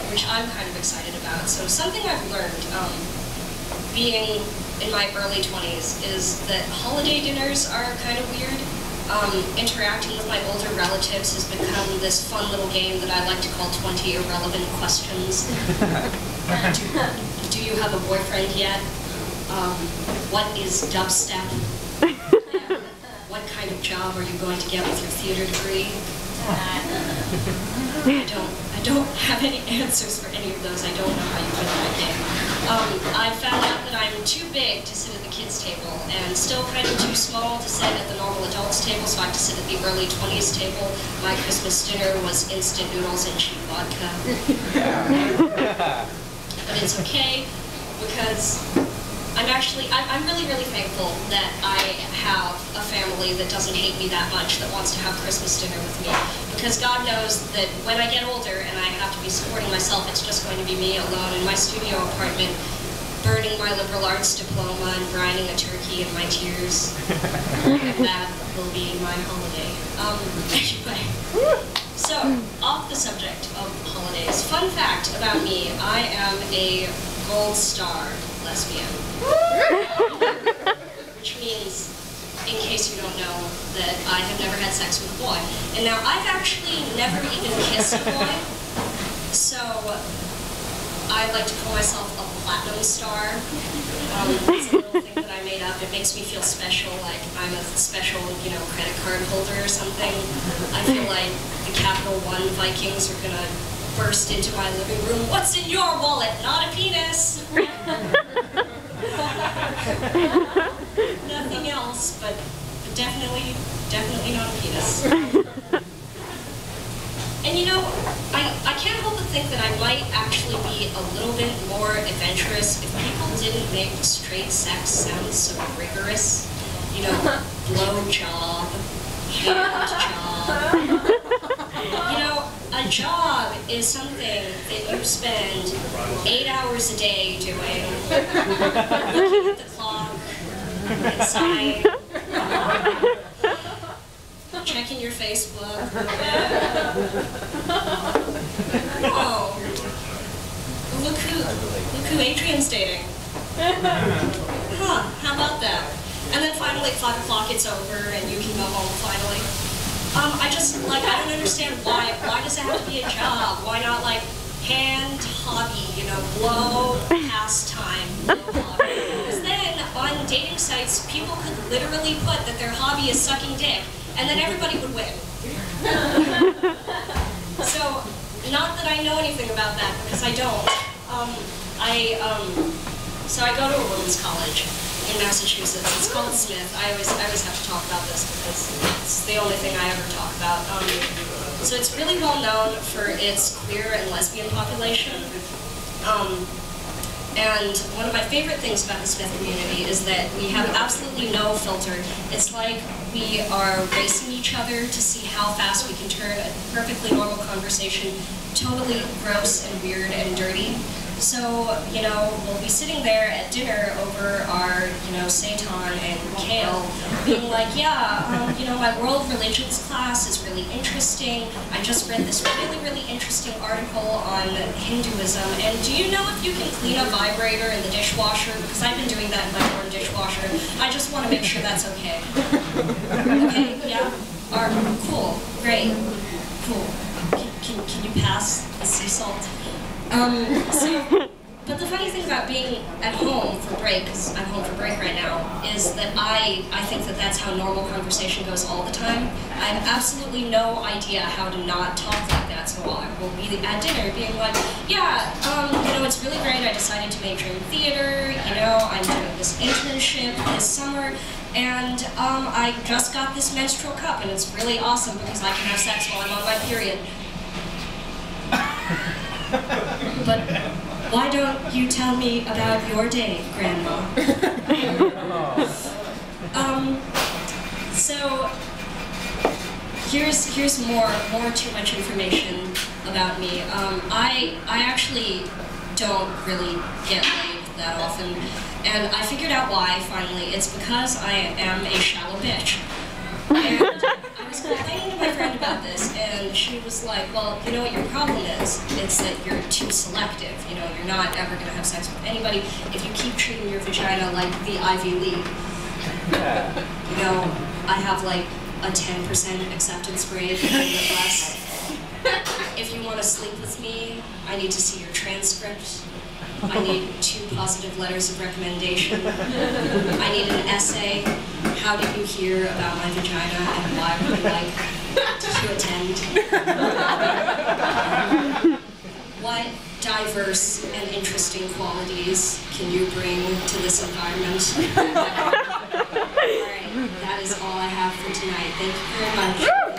which I'm kind of excited about. So something I've learned, being in my early 20s, is that holiday dinners are kind of weird. Interacting with my older relatives has become this fun little game that I like to call 20 irrelevant questions. Do you have a boyfriend yet? What is dubstep? What kind of job are you going to get with your theater degree? I don't have any answers for any of those. I don't know how you win that game. I found out that I'm too big to sit at the kids' table and still kind of too small to sit at the normal adults' table, so I have to sit at the early 20s table. My Christmas dinner was instant noodles and cheap vodka. But it's okay, because I'm really, really thankful that I have a family that doesn't hate me that much, that wants to have Christmas dinner with me. Because God knows that when I get older and I have to be supporting myself, it's just going to be me alone in my studio apartment, burning my liberal arts diploma and grinding a turkey in my tears. And that will be my holiday. Anyway, so off the subject of holidays. Fun fact about me, I am a gold star lesbian. Which means, in case you don't know, that I have never had sex with a boy. And now, I've actually never even kissed a boy, so I like to call myself a platinum star. It's a little thing that I made up. It makes me feel special, like I'm a special, credit card holder or something. I feel like the Capital One Vikings are gonna burst into my living room. What's in your wallet? Not a penis! Nothing else, but definitely not a penis. And I can't help but think that I might actually be a little bit more adventurous if people didn't make straight sex sound so rigorous. Blow job, hand job. A job is something that you spend 8 hours a day doing, looking at the clock, inside, checking your Facebook. Oh, look who Adrian's dating. Huh, how about that? And then finally at 5 o'clock it's over and you can go home finally. I don't understand why does it have to be a job? Why not hand hobby, blow, pastime, hobby? Because then on dating sites, people could literally put that their hobby is sucking dick, and then everybody would win. So, not that I know anything about that, because I don't. So I go to a women's college in Massachusetts. It's called Smith. I always have to talk about this because it's the only thing I ever talk about. So it's really well known for its queer and lesbian population. And one of my favorite things about the Smith community is that we have absolutely no filter. It's like we are racing each other to see how fast we can turn a perfectly normal conversation totally gross and weird and dirty. So, we'll be sitting there at dinner over our, seitan and kale, being like, yeah, my world religions class is really interesting. I just read this really, really interesting article on Hinduism, and do you know if you can clean a vibrator in the dishwasher? Because I've been doing that in my own dishwasher. I just want to make sure that's okay. Okay, yeah? Cool, great, cool. Can you pass the sea salt? But the funny thing about being at home for break, because I'm home for break right now, is that I think that that's how normal conversation goes all the time. I have absolutely no idea how to not talk like that, so I will be at dinner being like, yeah, it's really great, I decided to major in theater, I'm doing this internship this summer, and I just got this menstrual cup, and it's really awesome because I can have sex while I'm on my period. But why don't you tell me about your day, Grandma? So here's more too much information about me. I actually don't really get laid that often, and I figured out why finally. It's because I am a shallow bitch. And I was complaining to my friend about this, and she was like, well, you know what your problem is? It's that you're too selective. You know, you're not ever going to have sex with anybody if you keep treating your vagina like the Ivy League. You know, I have like a 10% acceptance rate in the class. If you want to sleep with me, I need to see your transcript. I need 2 positive letters of recommendation. I need an essay. How did you hear about my vagina and why would you like to attend? What diverse and interesting qualities can you bring to this environment? All right, that is all I have for tonight. Thank you very much.